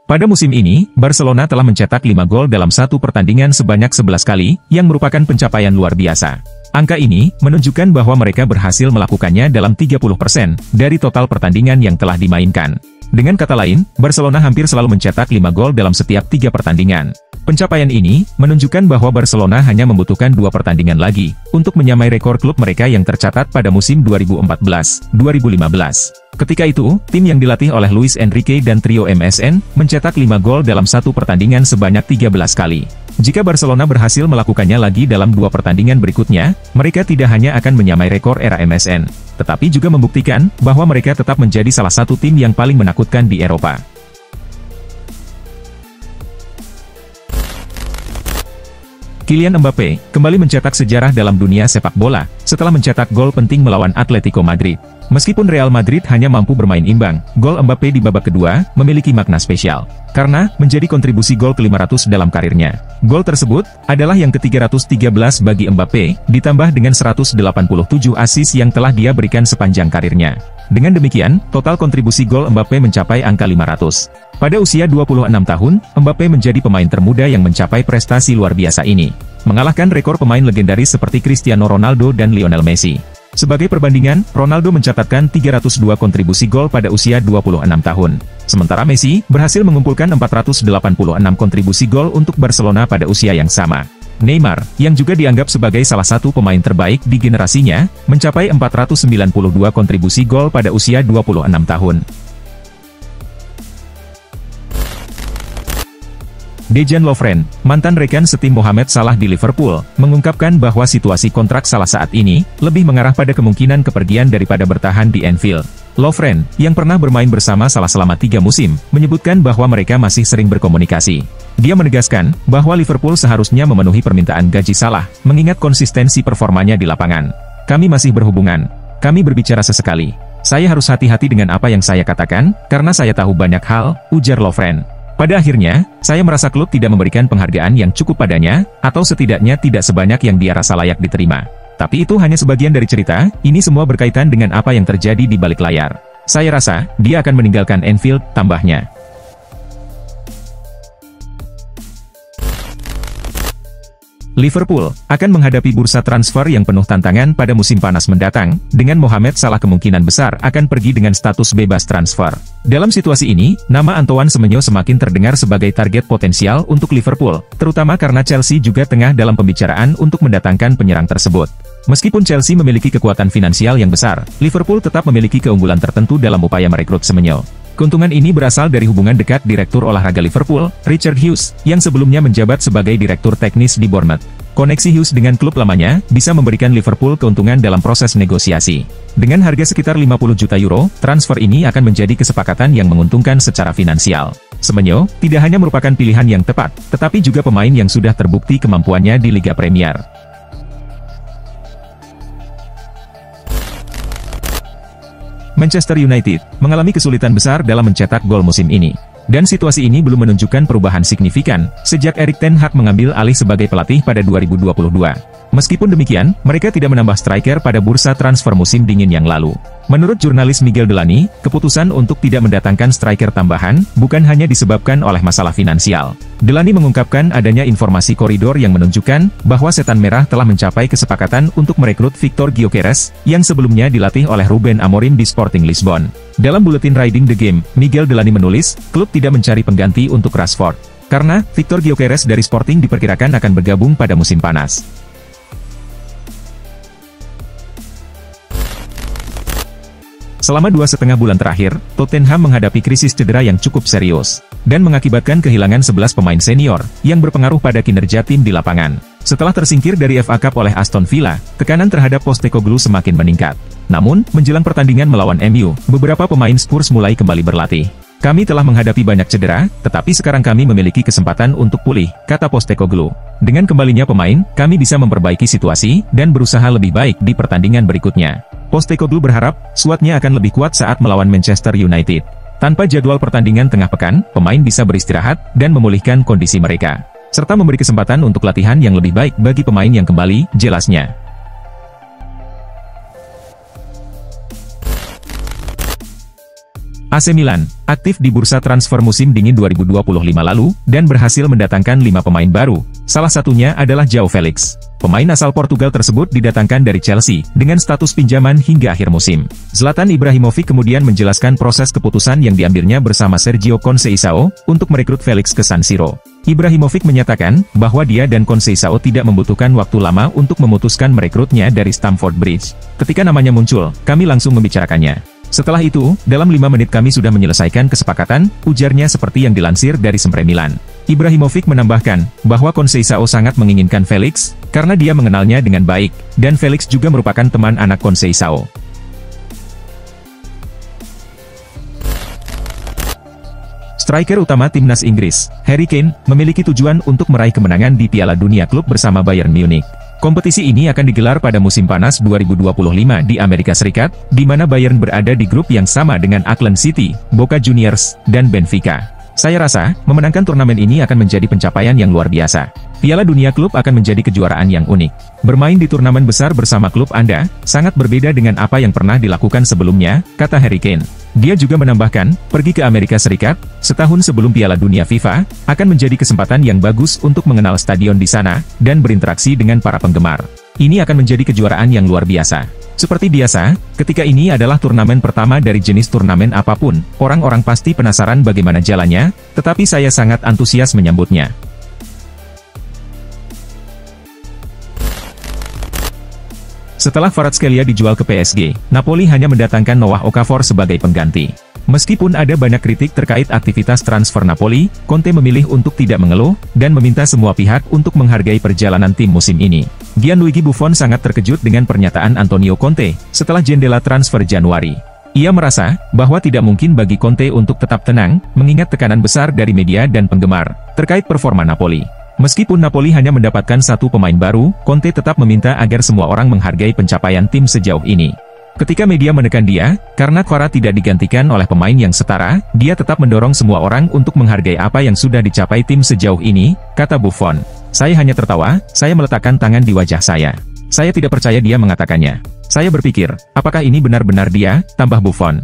Pada musim ini, Barcelona telah mencetak 5 gol dalam satu pertandingan sebanyak 11 kali, yang merupakan pencapaian luar biasa. Angka ini menunjukkan bahwa mereka berhasil melakukannya dalam 30% dari total pertandingan yang telah dimainkan. Dengan kata lain, Barcelona hampir selalu mencetak 5 gol dalam setiap 3 pertandingan. Pencapaian ini menunjukkan bahwa Barcelona hanya membutuhkan 2 pertandingan lagi untuk menyamai rekor klub mereka yang tercatat pada musim 2014-2015. Ketika itu, tim yang dilatih oleh Luis Enrique dan trio MSN mencetak 5 gol dalam satu pertandingan sebanyak 13 kali. Jika Barcelona berhasil melakukannya lagi dalam 2 pertandingan berikutnya, mereka tidak hanya akan menyamai rekor era MSN, tetapi juga membuktikan bahwa mereka tetap menjadi salah satu tim yang paling menakutkan di Eropa. Kylian Mbappe kembali mencetak sejarah dalam dunia sepak bola setelah mencetak gol penting melawan Atletico Madrid. Meskipun Real Madrid hanya mampu bermain imbang, gol Mbappe di babak kedua memiliki makna spesial karena menjadi kontribusi gol ke-500 dalam karirnya. Gol tersebut adalah yang ke-313 bagi Mbappe, ditambah dengan 187 assist yang telah dia berikan sepanjang karirnya. Dengan demikian, total kontribusi gol Mbappe mencapai angka 500. Pada usia 26 tahun, Mbappe menjadi pemain termuda yang mencapai prestasi luar biasa ini, mengalahkan rekor pemain legendaris seperti Cristiano Ronaldo dan Lionel Messi. Sebagai perbandingan, Ronaldo mencatatkan 302 kontribusi gol pada usia 26 tahun. Sementara Messi berhasil mengumpulkan 486 kontribusi gol untuk Barcelona pada usia yang sama. Neymar, yang juga dianggap sebagai salah satu pemain terbaik di generasinya, mencapai 492 kontribusi gol pada usia 26 tahun. Dejan Lovren, mantan rekan setim Mohamed Salah di Liverpool, mengungkapkan bahwa situasi kontrak Salah saat ini lebih mengarah pada kemungkinan kepergian daripada bertahan di Anfield. Lovren, yang pernah bermain bersama Salah selama 3 musim, menyebutkan bahwa mereka masih sering berkomunikasi. Dia menegaskan bahwa Liverpool seharusnya memenuhi permintaan gaji Salah, mengingat konsistensi performanya di lapangan. "Kami masih berhubungan. Kami berbicara sesekali. Saya harus hati-hati dengan apa yang saya katakan, karena saya tahu banyak hal," ujar Lovren. Pada akhirnya, saya merasa klub tidak memberikan penghargaan yang cukup padanya, atau setidaknya tidak sebanyak yang dia rasa layak diterima. Tapi itu hanya sebagian dari cerita, ini semua berkaitan dengan apa yang terjadi di balik layar. Saya rasa, dia akan meninggalkan Anfield, tambahnya. Liverpool akan menghadapi bursa transfer yang penuh tantangan pada musim panas mendatang, dengan Mohamed Salah kemungkinan besar akan pergi dengan status bebas transfer. Dalam situasi ini, nama Antoine Semenyo semakin terdengar sebagai target potensial untuk Liverpool, terutama karena Chelsea juga tengah dalam pembicaraan untuk mendatangkan penyerang tersebut. Meskipun Chelsea memiliki kekuatan finansial yang besar, Liverpool tetap memiliki keunggulan tertentu dalam upaya merekrut Semenyo. Keuntungan ini berasal dari hubungan dekat Direktur Olahraga Liverpool, Richard Hughes, yang sebelumnya menjabat sebagai Direktur Teknis di Bournemouth. Koneksi Hughes dengan klub lamanya bisa memberikan Liverpool keuntungan dalam proses negosiasi. Dengan harga sekitar 50 juta euro, transfer ini akan menjadi kesepakatan yang menguntungkan secara finansial. Semenyo tidak hanya merupakan pilihan yang tepat, tetapi juga pemain yang sudah terbukti kemampuannya di Liga Premier. Manchester United mengalami kesulitan besar dalam mencetak gol musim ini. Dan situasi ini belum menunjukkan perubahan signifikan sejak Erik ten Hag mengambil alih sebagai pelatih pada 2022. Meskipun demikian, mereka tidak menambah striker pada bursa transfer musim dingin yang lalu. Menurut jurnalis Miguel Delany, keputusan untuk tidak mendatangkan striker tambahan bukan hanya disebabkan oleh masalah finansial. Delany mengungkapkan adanya informasi koridor yang menunjukkan bahwa Setan Merah telah mencapai kesepakatan untuk merekrut Victor Gyökeres, yang sebelumnya dilatih oleh Ruben Amorim di Sporting Lisbon. Dalam buletin Riding the Game, Miguel Delany menulis, klub tidak mencari pengganti untuk Rashford, karena Victor Gyökeres dari Sporting diperkirakan akan bergabung pada musim panas. Selama 2,5 bulan terakhir, Tottenham menghadapi krisis cedera yang cukup serius, dan mengakibatkan kehilangan 11 pemain senior, yang berpengaruh pada kinerja tim di lapangan. Setelah tersingkir dari FA Cup oleh Aston Villa, tekanan terhadap Postecoglou semakin meningkat. Namun, menjelang pertandingan melawan MU, beberapa pemain Spurs mulai kembali berlatih. "Kami telah menghadapi banyak cedera, tetapi sekarang kami memiliki kesempatan untuk pulih," kata Postecoglou. "Dengan kembalinya pemain, kami bisa memperbaiki situasi, dan berusaha lebih baik di pertandingan berikutnya." Postecoglou berharap, skuadnya akan lebih kuat saat melawan Manchester United. Tanpa jadwal pertandingan tengah pekan, pemain bisa beristirahat, dan memulihkan kondisi mereka, serta memberi kesempatan untuk latihan yang lebih baik bagi pemain yang kembali, jelasnya. AC Milan, aktif di bursa transfer musim dingin 2025 lalu, dan berhasil mendatangkan 5 pemain baru. Salah satunya adalah João Felix. Pemain asal Portugal tersebut didatangkan dari Chelsea, dengan status pinjaman hingga akhir musim. Zlatan Ibrahimovic kemudian menjelaskan proses keputusan yang diambilnya bersama Sergio Conceição, untuk merekrut Felix ke San Siro. Ibrahimovic menyatakan, bahwa dia dan Conceição tidak membutuhkan waktu lama untuk memutuskan merekrutnya dari Stamford Bridge. Ketika namanya muncul, kami langsung membicarakannya. Setelah itu, dalam 5 menit kami sudah menyelesaikan kesepakatan, ujarnya seperti yang dilansir dari Sempre Milan. Ibrahimovic menambahkan, bahwa Conceição sangat menginginkan Felix, karena dia mengenalnya dengan baik, dan Felix juga merupakan teman anak Conceição. Striker utama timnas Inggris, Harry Kane, memiliki tujuan untuk meraih kemenangan di Piala Dunia Klub bersama Bayern Munich. Kompetisi ini akan digelar pada musim panas 2025 di Amerika Serikat, di mana Bayern berada di grup yang sama dengan Auckland City, Boca Juniors, dan Benfica. Saya rasa, memenangkan turnamen ini akan menjadi pencapaian yang luar biasa. Piala Dunia Klub akan menjadi kejuaraan yang unik. Bermain di turnamen besar bersama klub Anda, sangat berbeda dengan apa yang pernah dilakukan sebelumnya, kata Harry Kane. Dia juga menambahkan, pergi ke Amerika Serikat, setahun sebelum Piala Dunia FIFA, akan menjadi kesempatan yang bagus untuk mengenal stadion di sana, dan berinteraksi dengan para penggemar. Ini akan menjadi kejuaraan yang luar biasa. Seperti biasa, ketika ini adalah turnamen pertama dari jenis turnamen apapun, orang-orang pasti penasaran bagaimana jalannya, tetapi saya sangat antusias menyambutnya. Setelah Kvaratskhelia dijual ke PSG, Napoli hanya mendatangkan Noah Okafor sebagai pengganti. Meskipun ada banyak kritik terkait aktivitas transfer Napoli, Conte memilih untuk tidak mengeluh, dan meminta semua pihak untuk menghargai perjalanan tim musim ini. Gianluigi Buffon sangat terkejut dengan pernyataan Antonio Conte, setelah jendela transfer Januari. Ia merasa, bahwa tidak mungkin bagi Conte untuk tetap tenang, mengingat tekanan besar dari media dan penggemar, terkait performa Napoli. Meskipun Napoli hanya mendapatkan 1 pemain baru, Conte tetap meminta agar semua orang menghargai pencapaian tim sejauh ini. Ketika media menekan dia, karena Kvara tidak digantikan oleh pemain yang setara, dia tetap mendorong semua orang untuk menghargai apa yang sudah dicapai tim sejauh ini, kata Buffon. Saya hanya tertawa, saya meletakkan tangan di wajah saya. Saya tidak percaya dia mengatakannya. Saya berpikir, apakah ini benar-benar dia, tambah Buffon.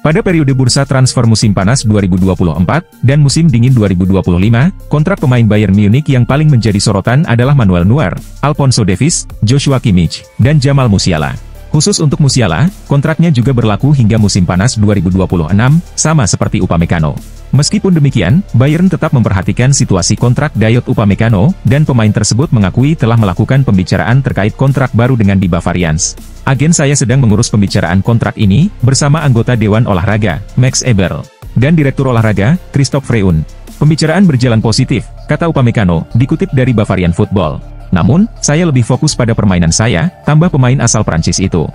Pada periode bursa transfer musim panas 2024, dan musim dingin 2025, kontrak pemain Bayern Munich yang paling menjadi sorotan adalah Manuel Neuer, Alphonso Davies, Joshua Kimmich, dan Jamal Musiala. Khusus untuk Musiala, kontraknya juga berlaku hingga musim panas 2026, sama seperti Upamecano. Meskipun demikian, Bayern tetap memperhatikan situasi kontrak Dayot Upamecano, dan pemain tersebut mengakui telah melakukan pembicaraan terkait kontrak baru dengan Die Bavarians. Agen saya sedang mengurus pembicaraan kontrak ini, bersama anggota Dewan Olahraga, Max Eberl, dan Direktur Olahraga, Christoph Freund. Pembicaraan berjalan positif, kata Upamecano, dikutip dari Bavarian Football. Namun, saya lebih fokus pada permainan saya, tambah pemain asal Prancis itu.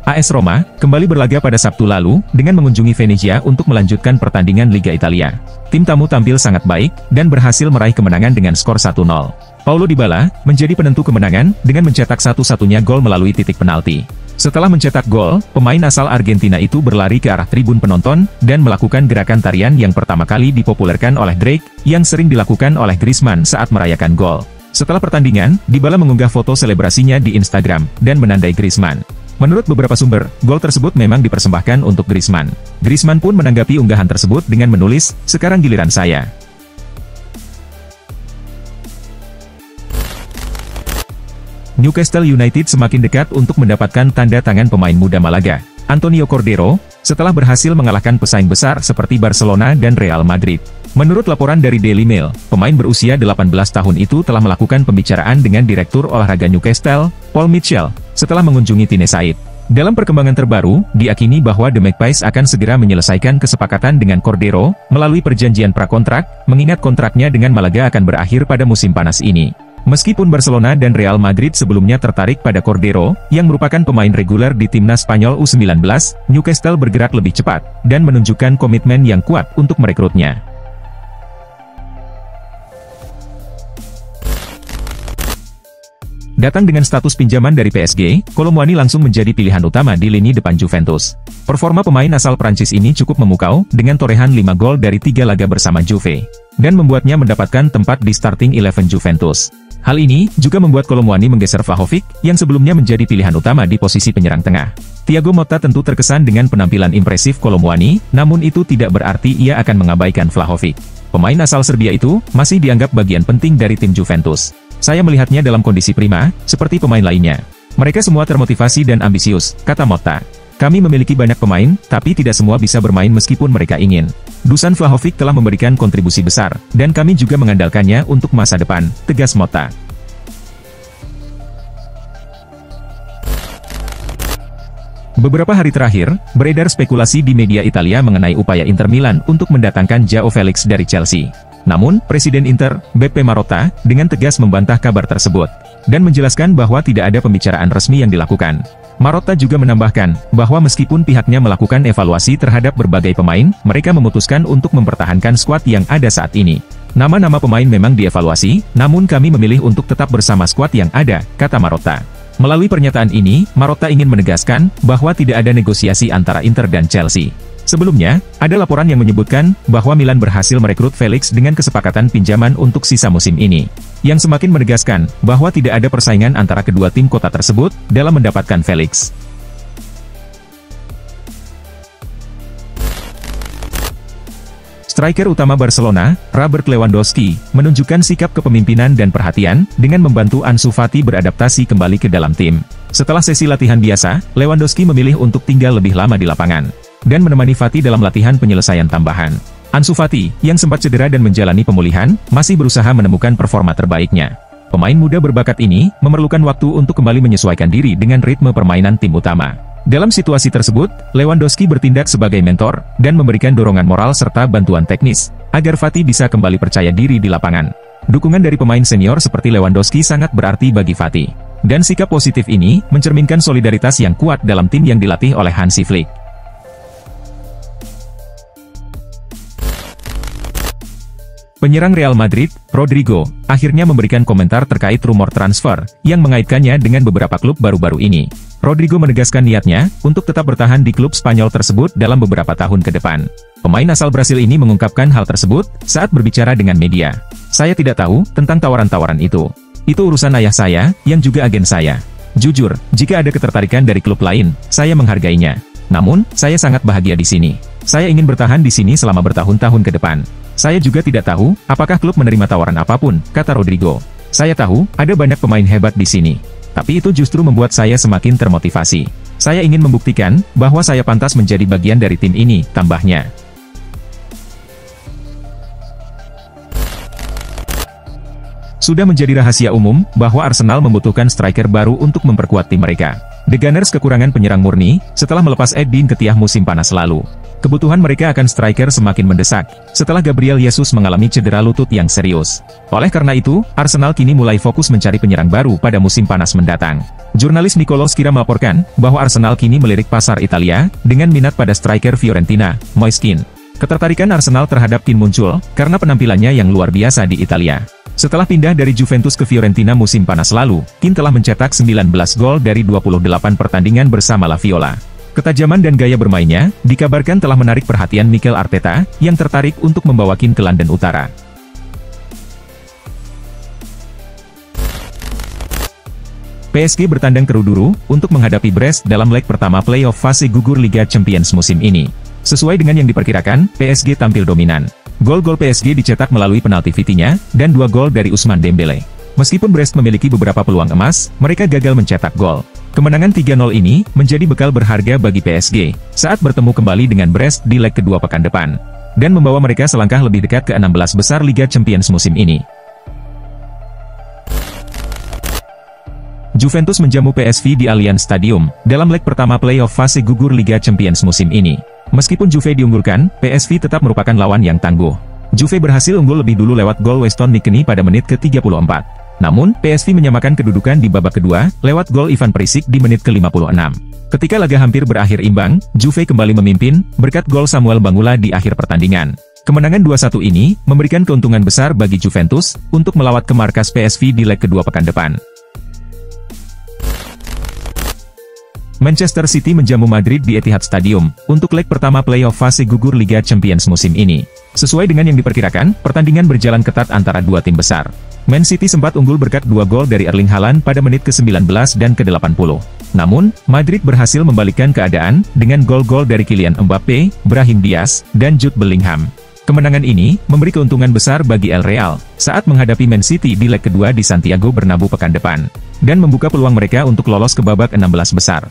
AS Roma, kembali berlaga pada Sabtu lalu, dengan mengunjungi Venezia untuk melanjutkan pertandingan Liga Italia. Tim tamu tampil sangat baik, dan berhasil meraih kemenangan dengan skor 1-0. Paulo Dybala, menjadi penentu kemenangan, dengan mencetak satu-satunya gol melalui titik penalti. Setelah mencetak gol, pemain asal Argentina itu berlari ke arah tribun penonton, dan melakukan gerakan tarian yang pertama kali dipopulerkan oleh Drake, yang sering dilakukan oleh Griezmann saat merayakan gol. Setelah pertandingan, Dybala mengunggah foto selebrasinya di Instagram, dan menandai Griezmann. Menurut beberapa sumber, gol tersebut memang dipersembahkan untuk Griezmann. Griezmann pun menanggapi unggahan tersebut dengan menulis, "Sekarang giliran saya." Newcastle United semakin dekat untuk mendapatkan tanda tangan pemain muda Malaga, Antonio Cordero, setelah berhasil mengalahkan pesaing besar seperti Barcelona dan Real Madrid. Menurut laporan dari Daily Mail, pemain berusia 18 tahun itu telah melakukan pembicaraan dengan Direktur Olahraga Newcastle, Paul Mitchell, setelah mengunjungi Tyneside. Dalam perkembangan terbaru, diakini bahwa The Magpies akan segera menyelesaikan kesepakatan dengan Cordero, melalui perjanjian prakontrak, mengingat kontraknya dengan Malaga akan berakhir pada musim panas ini. Meskipun Barcelona dan Real Madrid sebelumnya tertarik pada Cordero, yang merupakan pemain reguler di timnas Spanyol U19, Newcastle bergerak lebih cepat, dan menunjukkan komitmen yang kuat untuk merekrutnya. Datang dengan status pinjaman dari PSG, Kolo Muani langsung menjadi pilihan utama di lini depan Juventus. Performa pemain asal Prancis ini cukup memukau, dengan torehan 5 gol dari 3 laga bersama Juve, dan membuatnya mendapatkan tempat di starting 11 Juventus. Hal ini juga membuat Kolo Muani menggeser Vlahovic, yang sebelumnya menjadi pilihan utama di posisi penyerang tengah. Thiago Motta tentu terkesan dengan penampilan impresif Kolo Muani, namun itu tidak berarti ia akan mengabaikan Vlahovic. Pemain asal Serbia itu masih dianggap bagian penting dari tim Juventus. Saya melihatnya dalam kondisi prima, seperti pemain lainnya. Mereka semua termotivasi dan ambisius, kata Motta. Kami memiliki banyak pemain, tapi tidak semua bisa bermain meskipun mereka ingin. Dusan Vlahovic telah memberikan kontribusi besar, dan kami juga mengandalkannya untuk masa depan, tegas Motta. Beberapa hari terakhir, beredar spekulasi di media Italia mengenai upaya Inter Milan untuk mendatangkan Joao Felix dari Chelsea. Namun, Presiden Inter, Beppe Marotta, dengan tegas membantah kabar tersebut, dan menjelaskan bahwa tidak ada pembicaraan resmi yang dilakukan. Marotta juga menambahkan, bahwa meskipun pihaknya melakukan evaluasi terhadap berbagai pemain, mereka memutuskan untuk mempertahankan skuad yang ada saat ini. Nama-nama pemain memang dievaluasi, namun kami memilih untuk tetap bersama skuad yang ada, kata Marotta. Melalui pernyataan ini, Marotta ingin menegaskan, bahwa tidak ada negosiasi antara Inter dan Chelsea. Sebelumnya, ada laporan yang menyebutkan bahwa Milan berhasil merekrut Felix dengan kesepakatan pinjaman untuk sisa musim ini, yang semakin menegaskan bahwa tidak ada persaingan antara kedua tim kota tersebut dalam mendapatkan Felix. Striker utama Barcelona, Robert Lewandowski, menunjukkan sikap kepemimpinan dan perhatian dengan membantu Ansu Fati beradaptasi kembali ke dalam tim. Setelah sesi latihan biasa, Lewandowski memilih untuk tinggal lebih lama di lapangan dan menemani Fati dalam latihan penyelesaian tambahan. Ansu Fati, yang sempat cedera dan menjalani pemulihan, masih berusaha menemukan performa terbaiknya. Pemain muda berbakat ini memerlukan waktu untuk kembali menyesuaikan diri dengan ritme permainan tim utama. Dalam situasi tersebut, Lewandowski bertindak sebagai mentor dan memberikan dorongan moral serta bantuan teknis agar Fati bisa kembali percaya diri di lapangan. Dukungan dari pemain senior seperti Lewandowski sangat berarti bagi Fati, dan sikap positif ini mencerminkan solidaritas yang kuat dalam tim yang dilatih oleh Hansi Flick. Penyerang Real Madrid, Rodrigo, akhirnya memberikan komentar terkait rumor transfer yang mengaitkannya dengan beberapa klub baru-baru ini. Rodrigo menegaskan niatnya untuk tetap bertahan di klub Spanyol tersebut dalam beberapa tahun ke depan. Pemain asal Brasil ini mengungkapkan hal tersebut saat berbicara dengan media. Saya tidak tahu tentang tawaran-tawaran itu. Itu urusan ayah saya, yang juga agen saya. Jujur, jika ada ketertarikan dari klub lain, saya menghargainya. Namun, saya sangat bahagia di sini. Saya ingin bertahan di sini selama bertahun-tahun ke depan. Saya juga tidak tahu, apakah klub menerima tawaran apapun, kata Rodrigo. Saya tahu, ada banyak pemain hebat di sini. Tapi itu justru membuat saya semakin termotivasi. Saya ingin membuktikan, bahwa saya pantas menjadi bagian dari tim ini, tambahnya. Sudah menjadi rahasia umum, bahwa Arsenal membutuhkan striker baru untuk memperkuat tim mereka. The Gunners kekurangan penyerang murni, setelah melepas Ed Nketiah musim panas lalu. Kebutuhan mereka akan striker semakin mendesak, setelah Gabriel Jesus mengalami cedera lutut yang serius. Oleh karena itu, Arsenal kini mulai fokus mencari penyerang baru pada musim panas mendatang. Jurnalis Nicolo Schira melaporkan, bahwa Arsenal kini melirik pasar Italia, dengan minat pada striker Fiorentina, Moise Kean. Ketertarikan Arsenal terhadap Kean muncul, karena penampilannya yang luar biasa di Italia. Setelah pindah dari Juventus ke Fiorentina musim panas lalu, Kean telah mencetak 19 gol dari 28 pertandingan bersama La Viola. Ketajaman dan gaya bermainnya, dikabarkan telah menarik perhatian Mikel Arteta, yang tertarik untuk membawa Kean ke London Utara. PSG bertandang ke Ruduru, untuk menghadapi Brest dalam leg pertama playoff fase gugur Liga Champions musim ini. Sesuai dengan yang diperkirakan, PSG tampil dominan. Gol-gol PSG dicetak melalui penalti Vitinha, dan 2 gol dari Ousmane Dembele. Meskipun Brest memiliki beberapa peluang emas, mereka gagal mencetak gol. Kemenangan 3-0 ini menjadi bekal berharga bagi PSG saat bertemu kembali dengan Brest di leg kedua pekan depan, dan membawa mereka selangkah lebih dekat ke 16 besar Liga Champions musim ini. Juventus menjamu PSV di Allianz Stadium dalam leg pertama playoff fase gugur Liga Champions musim ini. Meskipun Juve diunggulkan, PSV tetap merupakan lawan yang tangguh. Juve berhasil unggul lebih dulu lewat gol Weston McKennie pada menit ke-34. Namun, PSV menyamakan kedudukan di babak kedua, lewat gol Ivan Perisic di menit ke-56. Ketika laga hampir berakhir imbang, Juve kembali memimpin, berkat gol Samuel Bangula di akhir pertandingan. Kemenangan 2-1 ini, memberikan keuntungan besar bagi Juventus, untuk melawat ke markas PSV di leg kedua pekan depan. Manchester City menjamu Madrid di Etihad Stadium untuk leg pertama playoff fase gugur Liga Champions musim ini. Sesuai dengan yang diperkirakan, pertandingan berjalan ketat antara dua tim besar. Man City sempat unggul berkat 2 gol dari Erling Haaland pada menit ke-19 dan ke-80. Namun, Madrid berhasil membalikkan keadaan dengan gol-gol dari Kylian Mbappe, Brahim Diaz, dan Jude Bellingham. Kemenangan ini memberi keuntungan besar bagi El Real saat menghadapi Man City di leg kedua di Santiago Bernabeu pekan depan, dan membuka peluang mereka untuk lolos ke babak 16 besar.